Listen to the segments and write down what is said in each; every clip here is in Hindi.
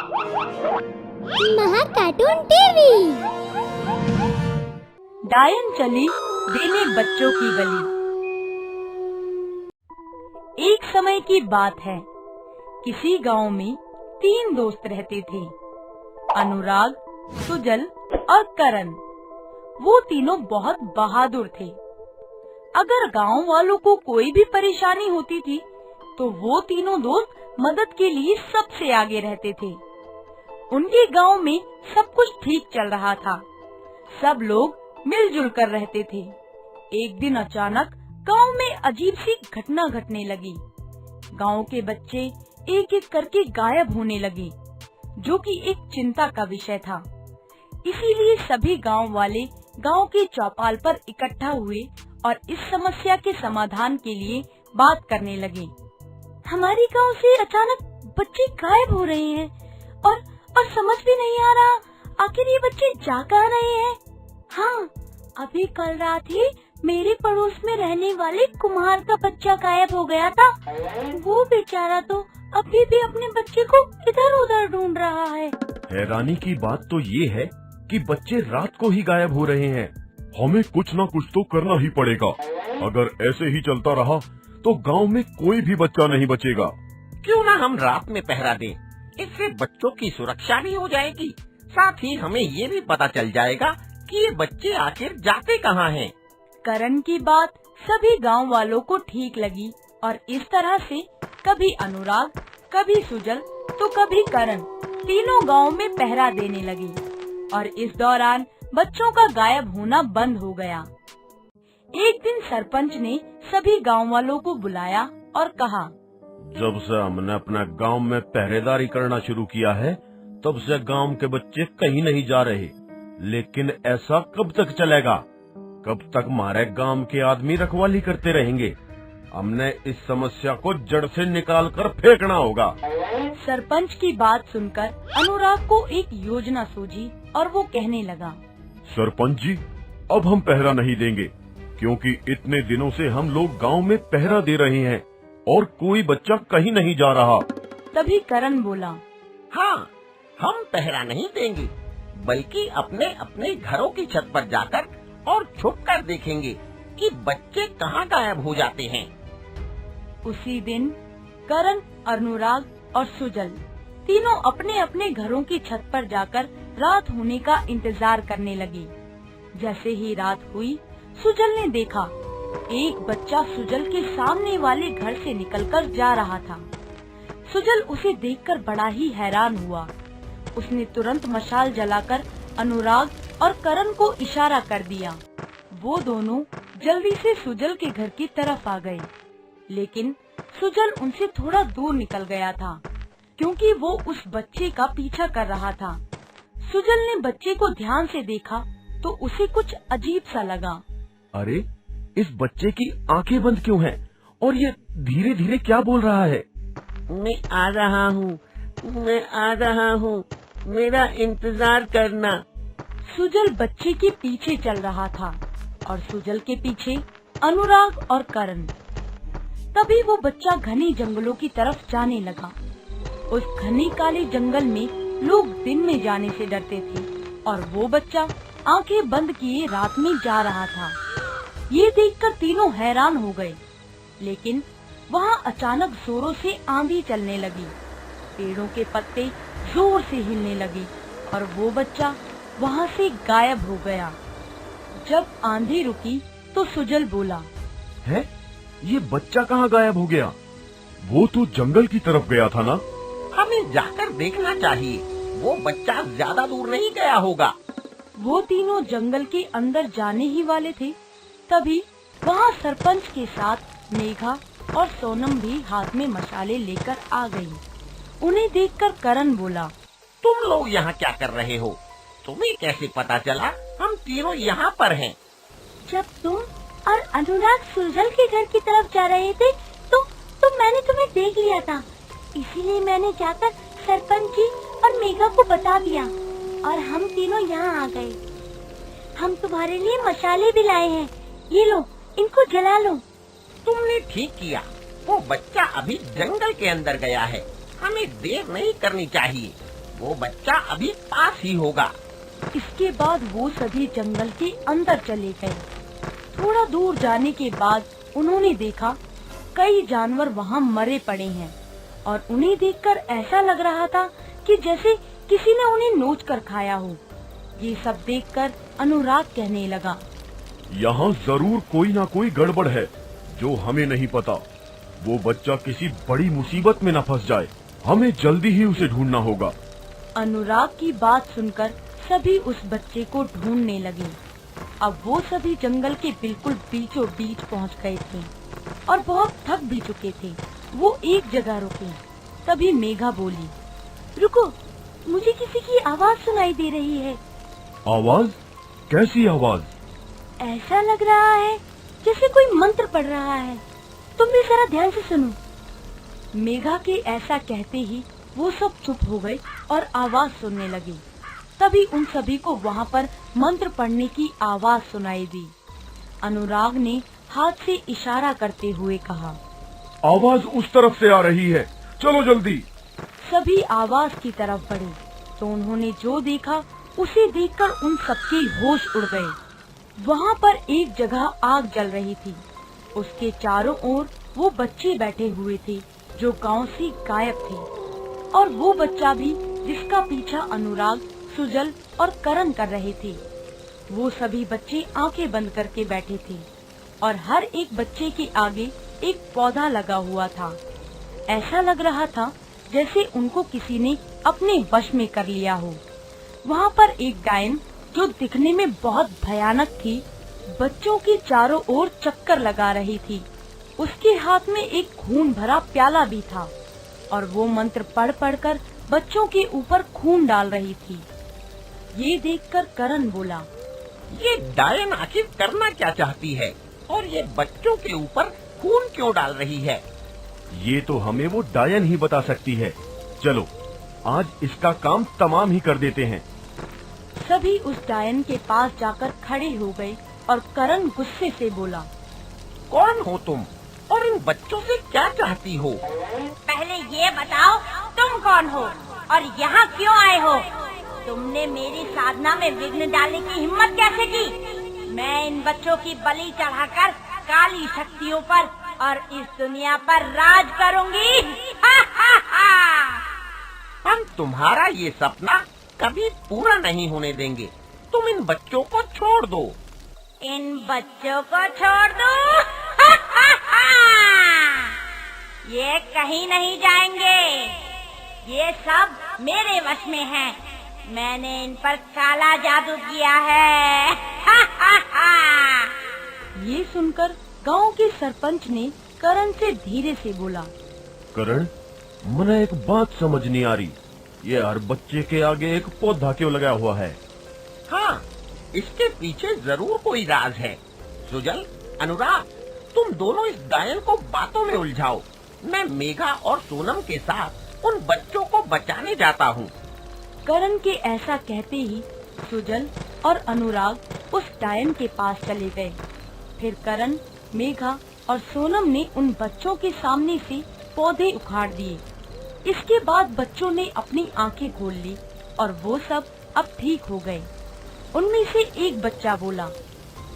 महा कार्टून टीवी। डायन चली देने बच्चों की गली। एक समय की बात है, किसी गांव में 3 दोस्त रहते थे, अनुराग, सुजल और करण। वो तीनों बहुत बहादुर थे। अगर गांव वालों को कोई भी परेशानी होती थी, तो वो तीनों दोस्त मदद के लिए सबसे आगे रहते थे। उनके गांव में सब कुछ ठीक चल रहा था, सब लोग मिलजुल कर रहते थे। एक दिन अचानक गांव में अजीब सी घटना घटने लगी। गांव के बच्चे एक एक करके गायब होने लगे, जो कि एक चिंता का विषय था। इसीलिए सभी गांव वाले गांव के चौपाल पर इकट्ठा हुए और इस समस्या के समाधान के लिए बात करने लगे। हमारे गांव से अचानक बच्चे गायब हो रहे हैं और समझ भी नहीं आ रहा आखिर ये बच्चे जा कहाँ रहे हैं। हाँ, अभी कल रात ही मेरे पड़ोस में रहने वाले कुम्हार का बच्चा गायब हो गया था। वो बेचारा तो अभी भी अपने बच्चे को इधर उधर ढूंढ रहा है। हैरानी की बात तो ये है कि बच्चे रात को ही गायब हो रहे हैं। हमें कुछ न कुछ तो करना ही पड़ेगा। अगर ऐसे ही चलता रहा तो गांव में कोई भी बच्चा नहीं बचेगा। क्यों ना हम रात में पहरा दें, इससे बच्चों की सुरक्षा भी हो जाएगी, साथ ही हमें ये भी पता चल जाएगा कि ये बच्चे आखिर जाते कहाँ हैं। करण की बात सभी गांव वालों को ठीक लगी और इस तरह से कभी अनुराग, कभी सुजल तो कभी करण तीनों गांव में पहरा देने लगे और इस दौरान बच्चों का गायब होना बंद हो गया। एक दिन सरपंच ने सभी गांव वालों को बुलाया और कहा, जब से हमने अपने गांव में पहरेदारी करना शुरू किया है, तब से गांव के बच्चे कहीं नहीं जा रहे। लेकिन ऐसा कब तक चलेगा? कब तक हमारे गांव के आदमी रखवाली करते रहेंगे? हमने इस समस्या को जड़ से निकाल कर फेंकना होगा। सरपंच की बात सुनकर अनुराग को एक योजना सूझी और वो कहने लगा, सरपंच जी, अब हम पहरा नहीं देंगे, क्योंकि इतने दिनों से हम लोग गांव में पहरा दे रहे हैं और कोई बच्चा कहीं नहीं जा रहा। तभी करण बोला, हाँ, हम पहरा नहीं देंगे, बल्कि अपने अपने घरों की छत पर जाकर और छुप कर देखेंगे कि बच्चे कहाँ गायब हो जाते हैं। उसी दिन करण, अनुराग और सुजल तीनों अपने अपने घरों की छत पर जाकर रात होने का इंतजार करने लगे। जैसे ही रात हुई, सुजल ने देखा एक बच्चा सुजल के सामने वाले घर से निकलकर जा रहा था। सुजल उसे देखकर बड़ा ही हैरान हुआ। उसने तुरंत मशाल जलाकर अनुराग और करण को इशारा कर दिया। वो दोनों जल्दी से सुजल के घर की तरफ आ गए, लेकिन सुजल उनसे थोड़ा दूर निकल गया था, क्योंकि वो उस बच्चे का पीछा कर रहा था। सुजल ने बच्चे को ध्यान से देखा तो उसे कुछ अजीब सा लगा। अरे, इस बच्चे की आंखें बंद क्यों हैं? और ये धीरे धीरे क्या बोल रहा है? मैं आ रहा हूँ, मैं आ रहा हूँ, मेरा इंतजार करना। सुजल बच्चे के पीछे चल रहा था और सुजल के पीछे अनुराग और करण। तभी वो बच्चा घने जंगलों की तरफ जाने लगा। उस घने काले जंगल में लोग दिन में जाने से डरते थे और वो बच्चा आंखें बंद किए रात में जा रहा था। ये देखकर तीनों हैरान हो गए, लेकिन वहाँ अचानक जोरों से आंधी चलने लगी। पेड़ों के पत्ते जोर से हिलने लगे और वो बच्चा वहाँ से गायब हो गया। जब आंधी रुकी तो सुजल बोला, है? ये बच्चा कहाँ गायब हो गया? वो तो जंगल की तरफ गया था ना? हमें जाकर देखना चाहिए, वो बच्चा ज्यादा दूर नहीं गया होगा। वो तीनों जंगल के अंदर जाने ही वाले थे, तभी वहाँ सरपंच के साथ मेघा और सोनम भी हाथ में मशाले लेकर आ गयी। उन्हें देखकर करण बोला, तुम लोग यहाँ क्या कर रहे हो? तुम्हें कैसे पता चला हम तीनों यहाँ पर हैं? जब तुम और अनुराग सुजल के घर की तरफ जा रहे थे तो मैंने तुम्हें देख लिया था, इसीलिए मैंने जाकर सरपंच जी और मेघा को बता दिया और हम तीनों यहाँ आ गए। हम तुम्हारे लिए मशाले भी लाए हैं, ये लो, इनको जला लो। तुमने ठीक किया, वो बच्चा अभी जंगल के अंदर गया है, हमें देर नहीं करनी चाहिए। वो बच्चा अभी पास ही होगा। इसके बाद वो सभी जंगल के अंदर चले गए। थोड़ा दूर जाने के बाद उन्होंने देखा कई जानवर वहाँ मरे पड़े हैं और उन्हें देखकर ऐसा लग रहा था कि जैसे किसी ने उन्हें नोच कर खाया हो। ये सब देखकर अनुराग कहने लगा, यहाँ जरूर कोई ना कोई गड़बड़ है जो हमें नहीं पता। वो बच्चा किसी बड़ी मुसीबत में न फंस जाए। हमें जल्दी ही उसे ढूंढना होगा। अनुराग की बात सुनकर सभी उस बच्चे को ढूंढने लगे। अब वो सभी जंगल के बिल्कुल बीचों बीच पहुंच गए थे और बहुत थक भी चुके थे। वो एक जगह रुके। तभी मेघा बोली, रुको, मुझे किसी की आवाज सुनाई दे रही है। आवाज? कैसी आवाज? ऐसा लग रहा है जैसे कोई मंत्र पढ़ रहा है। तुम भी जरा ध्यान से सुनो। मेघा के ऐसा कहते ही वो सब चुप हो गए और आवाज सुनने लगे। तभी उन सभी को वहाँ पर मंत्र पढ़ने की आवाज सुनाई दी। अनुराग ने हाथ से इशारा करते हुए कहा, आवाज उस तरफ से आ रही है, चलो जल्दी। सभी आवाज की तरफ बढ़े तो उन्होंने जो देखा उसे देखकर उन सबके होश उड़ गए। वहाँ पर एक जगह आग जल रही थी। उसके चारों ओर वो बच्चे बैठे हुए थे जो गांव से गायब थे और वो बच्चा भी जिसका पीछा अनुराग, सुजल और करण कर रहे थे। वो सभी बच्चे आंखें बंद करके बैठे थे और हर एक बच्चे के आगे एक पौधा लगा हुआ था। ऐसा लग रहा था जैसे उनको किसी ने अपने वश में कर लिया हो। वहाँ पर एक डायन जो दिखने में बहुत भयानक थी, बच्चों के चारों ओर चक्कर लगा रही थी। उसके हाथ में एक खून भरा प्याला भी था और वो मंत्र पढ़ पढ़कर बच्चों के ऊपर खून डाल रही थी। ये देखकर करण बोला, ये डायन आखिर करना क्या चाहती है और ये बच्चों के ऊपर खून क्यों डाल रही है? ये तो हमें वो डायन ही बता सकती है। चलो आज इसका काम तमाम ही कर देते हैं। सभी उस डायन के पास जाकर खड़े हो गए और करण गुस्से से बोला, कौन हो तुम और इन बच्चों से क्या चाहती हो? पहले ये बताओ तुम कौन हो और यहाँ क्यों आए हो? तुमने मेरी साधना में विघ्न डालने की हिम्मत कैसे की? मैं इन बच्चों की बलि चढ़ाकर काली शक्तियों पर और इस दुनिया पर राज करूंगी। हम तुम्हारा ये सपना कभी पूरा नहीं होने देंगे। तुम इन बच्चों को छोड़ दो। इन बच्चों को छोड़ दो? ये कहीं नहीं जाएंगे। ये सब मेरे वश में है। मैंने इन पर काला जादू किया है। ये सुनकर गांव के सरपंच ने करण से धीरे से बोला, करण, मुझे एक बात समझ नहीं आ रही। ये हर बच्चे के आगे एक पौधा क्यों लगा हुआ है? हाँ, इसके पीछे जरूर कोई राज है। सुजल, अनुराग, तुम दोनों इस डायन को बातों में उलझाओ। मैं मेघा और सोनम के साथ उन बच्चों को बचाने जाता हूँ। करण के ऐसा कहते ही सुजल और अनुराग उस डायन के पास चले गए। फिर करण, मेघा और सोनम ने उन बच्चों के सामने से पौधे उखाड़ दिए। इसके बाद बच्चों ने अपनी आंखें खोल ली और वो सब अब ठीक हो गए। उनमें से एक बच्चा बोला,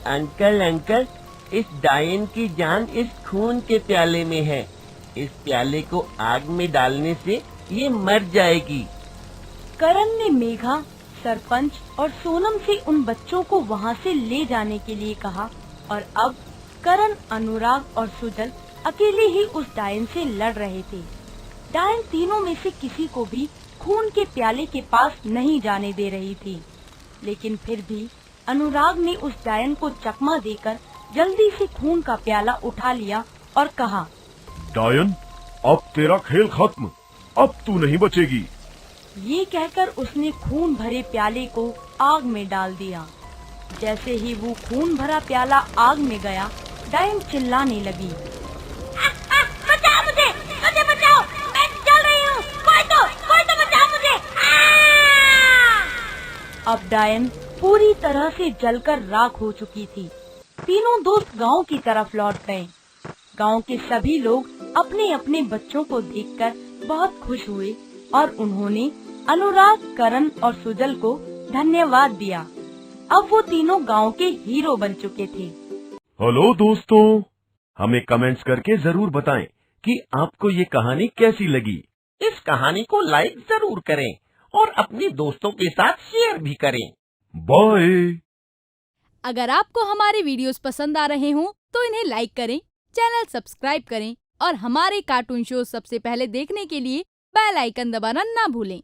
अंकल अंकल, इस डायन की जान इस खून के प्याले में है। इस प्याले को आग में डालने से ये मर जाएगी। करण ने मेघा, सरपंच और सोनम से उन बच्चों को वहाँ से ले जाने के लिए कहा और अब करण, अनुराग और सुजल अकेले ही उस डायन से लड़ रहे थे। डायन तीनों में से किसी को भी खून के प्याले के पास नहीं जाने दे रही थी, लेकिन फिर भी अनुराग ने उस डायन को चकमा देकर जल्दी से खून का प्याला उठा लिया और कहा, डायन, अब तेरा खेल खत्म। अब तू नहीं बचेगी। ये कहकर उसने खून भरे प्याले को आग में डाल दिया। जैसे ही वो खून भरा प्याला आग में गया, डायन चिल्लाने लगी, बचाओ मुझे, मुझे बचाओ, मैं जल रही हूँ, कोई तो बचाओ मुझे। अब डायन पूरी तरह से जलकर राख हो चुकी थी। तीनों दोस्त गांव की तरफ लौट गए। गांव के सभी लोग अपने अपने बच्चों को देखकर बहुत खुश हुए और उन्होंने अनुराग, करण और सुजल को धन्यवाद दिया। अब वो तीनों गांव के हीरो बन चुके थे। हेलो दोस्तों, हमें कमेंट्स करके जरूर बताएं कि आपको ये कहानी कैसी लगी। इस कहानी को लाइक जरूर करें और अपने दोस्तों के साथ शेयर भी करें। बाय। अगर आपको हमारे वीडियोस पसंद आ रहे हों तो इन्हें लाइक करें, चैनल सब्सक्राइब करें और हमारे कार्टून शो सबसे पहले देखने के लिए बेल आइकन दबाना ना भूलें।